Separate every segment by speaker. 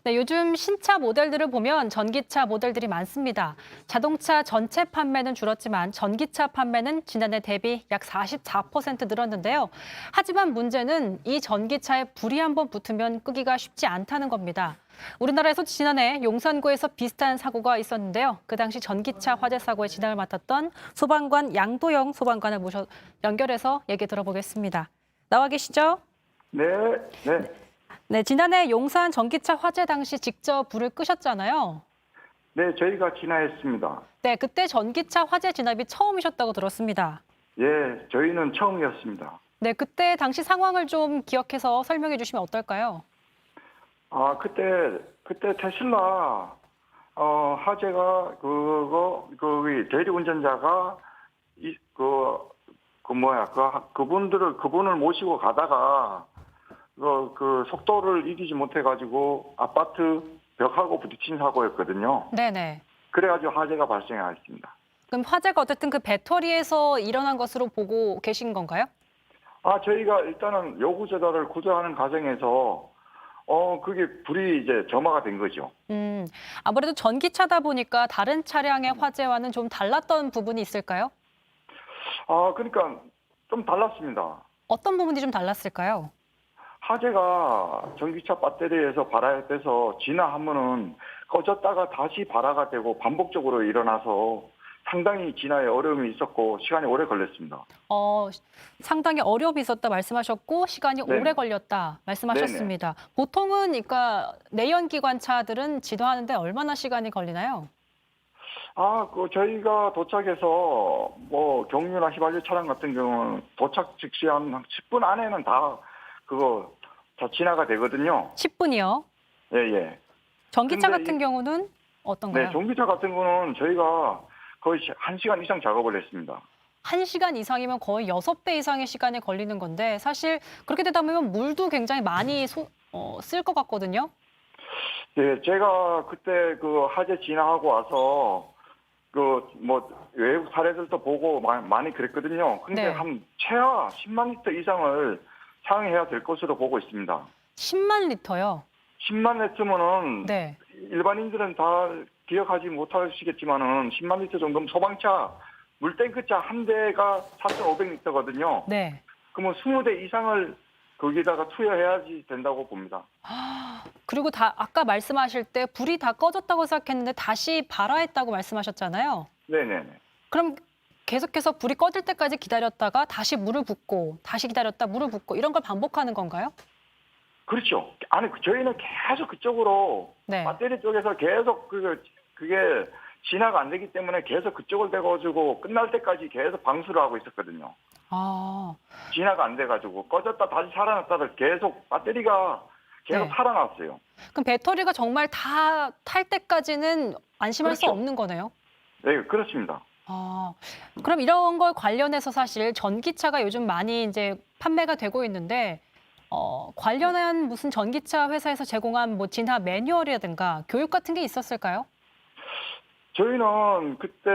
Speaker 1: 네, 요즘 신차 모델들을 보면 전기차 모델들이 많습니다. 자동차 전체 판매는 줄었지만 전기차 판매는 지난해 대비 약 44% 늘었는데요. 하지만 문제는 이 전기차에 불이 한번 붙으면 끄기가 쉽지 않다는 겁니다. 우리나라에서 지난해 용산구에서 비슷한 사고가 있었는데요. 그 당시 전기차 화재 사고의 진앙을 맡았던 소방관 양도영 소방관을 연결해서 얘기 들어보겠습니다. 나와 계시죠?
Speaker 2: 네, 네,
Speaker 1: 네, 지난해 용산 전기차 화재 당시 직접 불을 끄셨잖아요.
Speaker 2: 네, 저희가 진화했습니다.
Speaker 1: 네, 그때 전기차 화재 진압이 처음이셨다고 들었습니다.
Speaker 2: 예, 저희는 처음이었습니다.
Speaker 1: 네, 그때 당시 상황을 좀 기억해서 설명해 주시면 어떨까요?
Speaker 2: 아, 그때 테슬라, 화재가, 대리운전자가, 그분을 모시고 가다가, 속도를 이기지 못해가지고 아파트 벽하고 부딪힌 사고였거든요.
Speaker 1: 네네.
Speaker 2: 그래가지고 화재가 발생했습니다.
Speaker 1: 그럼 화재가 어쨌든 그 배터리에서 일어난 것으로 보고 계신 건가요?
Speaker 2: 아, 저희가 일단은 요구조달을 구조하는 과정에서 그게 불이 이제 점화가 된 거죠.
Speaker 1: 아무래도 전기차다 보니까 다른 차량의 화재와는 좀 달랐던 부분이 있을까요?
Speaker 2: 아, 그러니까 좀 달랐습니다.
Speaker 1: 어떤 부분이 좀 달랐을까요?
Speaker 2: 화재가 전기차 배터리에서 발화가 돼서 진화하면은 꺼졌다가 다시 발화가 되고 반복적으로 일어나서 상당히 진화에 어려움이 있었고 시간이 오래 걸렸습니다.
Speaker 1: 상당히 어려움이 있었다 말씀하셨고 시간이
Speaker 2: 네.
Speaker 1: 오래 걸렸다
Speaker 2: 네네.
Speaker 1: 말씀하셨습니다. 보통은 그러니까 내연기관 차들은 진화하는데 얼마나 시간이 걸리나요?
Speaker 2: 아, 저희가 도착해서 경유나 휘발유 차량 같은 경우는 도착 즉시 한 10분 안에는 다 진화가 되거든요.
Speaker 1: 10분이요.
Speaker 2: 예, 예.
Speaker 1: 전기차
Speaker 2: 근데
Speaker 1: 같은 경우는 어떤가요?
Speaker 2: 네, 전기차 같은 거는 저희가 거의 1시간 이상 작업을 했습니다.
Speaker 1: 1시간 이상이면 거의 6배 이상의 시간이 걸리는 건데 사실 그렇게 되다 보면 물도 굉장히 많이 쓸 것 같거든요.
Speaker 2: 네, 제가 그때 화재 진화하고 와서 외국 사례들도 보고 많이 그랬거든요. 근데
Speaker 1: 네.
Speaker 2: 한 최하 10만 리터 이상을 사용해야 될 것으로 보고 있습니다.
Speaker 1: 10만 리터요.
Speaker 2: 10만 리터면은
Speaker 1: 네.
Speaker 2: 일반인들은 다 기억하지 못하시겠지만은 10만 리터 정도면 소방차 물탱크차 한 대가 4,500리터거든요.
Speaker 1: 네.
Speaker 2: 그러면 20대 이상을 거기다가 투여해야지 된다고 봅니다.
Speaker 1: 그리고 아까 말씀하실 때 불이 다 꺼졌다고 생각했는데 다시 발화했다고 말씀하셨잖아요.
Speaker 2: 네네네.
Speaker 1: 그럼 계속해서 불이 꺼질 때까지 기다렸다가 다시 물을 붓고 다시 기다렸다 물을 붓고 이런 걸 반복하는 건가요?
Speaker 2: 그렇죠. 아니, 저희는 계속 그쪽으로,
Speaker 1: 네.
Speaker 2: 배터리 쪽에서 계속 그게 진화가 안 되기 때문에 계속 그쪽을 대가지고 끝날 때까지 계속 방수를 하고 있었거든요.
Speaker 1: 아,
Speaker 2: 진화가 안 돼가지고 꺼졌다 다시 살아났다를 계속 배터리가 계속
Speaker 1: 네.
Speaker 2: 살아났어요.
Speaker 1: 그럼 배터리가 정말 다 탈 때까지는 안심할 수
Speaker 2: 그렇죠.
Speaker 1: 없는 거네요?
Speaker 2: 네, 그렇습니다.
Speaker 1: 그럼 이런 걸 관련해서 사실 전기차가 요즘 많이 이제 판매가 되고 있는데 관련한 무슨 전기차 회사에서 제공한 뭐 진화 매뉴얼이라든가 교육 같은 게 있었을까요?
Speaker 2: 저희는 그때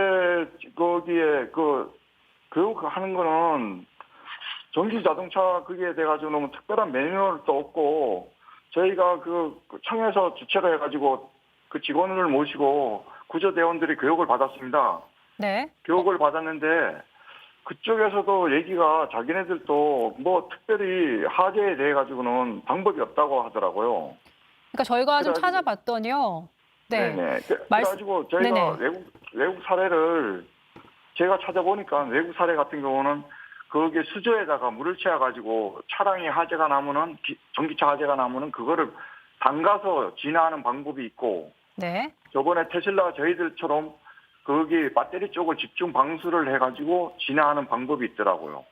Speaker 2: 거기에 교육하는 거는 전기 자동차 그게 돼가지고 너무 특별한 매뉴얼도 없고 저희가 청에서 주최를 해가지고 그 직원을 모시고 구조대원들이 교육을 받았습니다.
Speaker 1: 네.
Speaker 2: 교육을 받았는데 그쪽에서도 얘기가 자기네들도 특별히 화재에 대해 가지고는 방법이 없다고 하더라고요.
Speaker 1: 그러니까 저희가 좀
Speaker 2: 그래가지고-
Speaker 1: 찾아봤더니요. 네.
Speaker 2: 네네. 그래가지고 저희가
Speaker 1: 네네.
Speaker 2: 외국 사례를 제가 찾아보니까 외국 사례 같은 경우는 거기에 수조에다가 물을 채워가지고 차량이 화재가 나면은 전기차 화재가 나면은 그거를 담가서 진화하는 방법이 있고
Speaker 1: 네.
Speaker 2: 저번에 테슬라 저희들처럼 거기 배터리 쪽을 집중 방수를 해가지고 진화하는 방법이 있더라고요.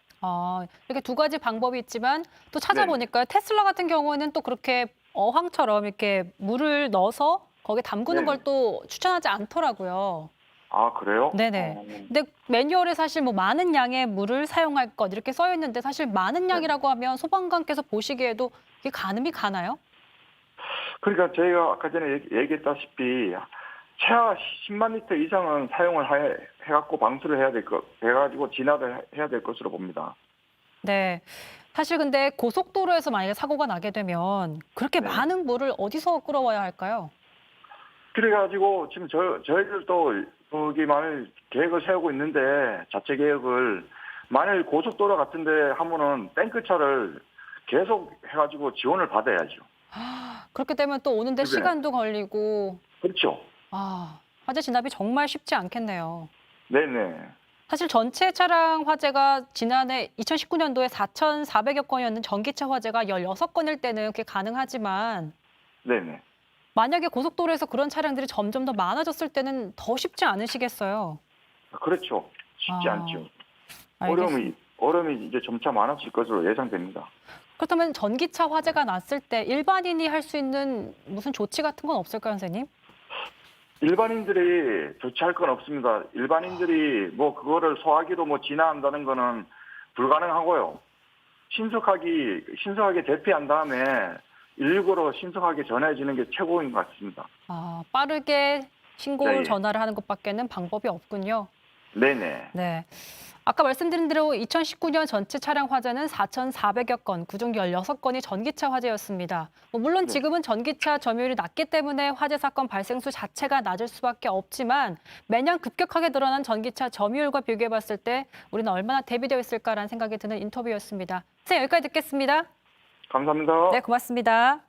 Speaker 1: 이렇게 두 가지 방법이 있지만 또 찾아보니까 테슬라 같은 경우에는 또 그렇게 어항처럼 이렇게 물을 넣어서 거기에 담그는
Speaker 2: 네.
Speaker 1: 걸 또 추천하지 않더라고요.
Speaker 2: 아, 그래요?
Speaker 1: 네네. 근데 매뉴얼에 사실 뭐 많은 양의 물을 사용할 것 이렇게 써 있는데 사실 많은
Speaker 2: 네.
Speaker 1: 양이라고 하면 소방관께서 보시기에도 이게 가늠이 가나요?
Speaker 2: 그러니까 저희가 아까 전에 얘기했다시피 최하 10만 리터 이상은 사용을 해갖고 방수를 해가지고 진화를 해야 될 것으로 봅니다.
Speaker 1: 네. 사실 근데 고속도로에서 만약에 사고가 나게 되면 그렇게
Speaker 2: 네.
Speaker 1: 많은 물을 어디서 끌어와야 할까요?
Speaker 2: 그래가지고 지금 저희들도 거기 만일 계획을 세우고 있는데 자체 계획을 만일 고속도로 같은데 하면은 탱크차를 계속 해가지고 지원을 받아야죠.
Speaker 1: 그렇게 되면 또 오는데
Speaker 2: 네.
Speaker 1: 시간도 걸리고
Speaker 2: 그렇죠.
Speaker 1: 화재 진압이 정말 쉽지 않겠네요.
Speaker 2: 네네.
Speaker 1: 사실 전체 차량 화재가 지난해 2019년도에 4,400여 건이었는 전기차 화재가 16건일 때는 그게 가능하지만
Speaker 2: 네네.
Speaker 1: 만약에 고속도로에서 그런 차량들이 점점 더 많아졌을 때는 더 쉽지 않으시겠어요?
Speaker 2: 그렇죠. 쉽지
Speaker 1: 아,
Speaker 2: 않죠.
Speaker 1: 알겠습니다.
Speaker 2: 어려움이 이제 점차 많아질 것으로 예상됩니다.
Speaker 1: 그렇다면 전기차 화재가 났을 때 일반인이 할 수 있는 무슨 조치 같은 건 없을까요, 선생님?
Speaker 2: 일반인들이 조치할 건 없습니다. 일반인들이 뭐 그거를 소화기로 뭐 진화한다는 거는 불가능하고요. 신속하게 대피한 다음에 119로 신속하게 전해지는 게 최고인 것 같습니다.
Speaker 1: 빠르게 신고를
Speaker 2: 네.
Speaker 1: 전화를 하는 것밖에는 방법이 없군요.
Speaker 2: 네네.
Speaker 1: 네. 아까 말씀드린 대로 2019년 전체 차량 화재는 4,400여 건, 그중 16건이 전기차 화재였습니다. 물론
Speaker 2: 네.
Speaker 1: 지금은 전기차 점유율이 낮기 때문에 화재 사건 발생 수 자체가 낮을 수밖에 없지만 매년 급격하게 늘어난 전기차 점유율과 비교해 봤을 때 우리는 얼마나 대비되어 있을까라는 생각이 드는 인터뷰였습니다. 선생님, 여기까지 듣겠습니다.
Speaker 2: 감사합니다.
Speaker 1: 네, 고맙습니다.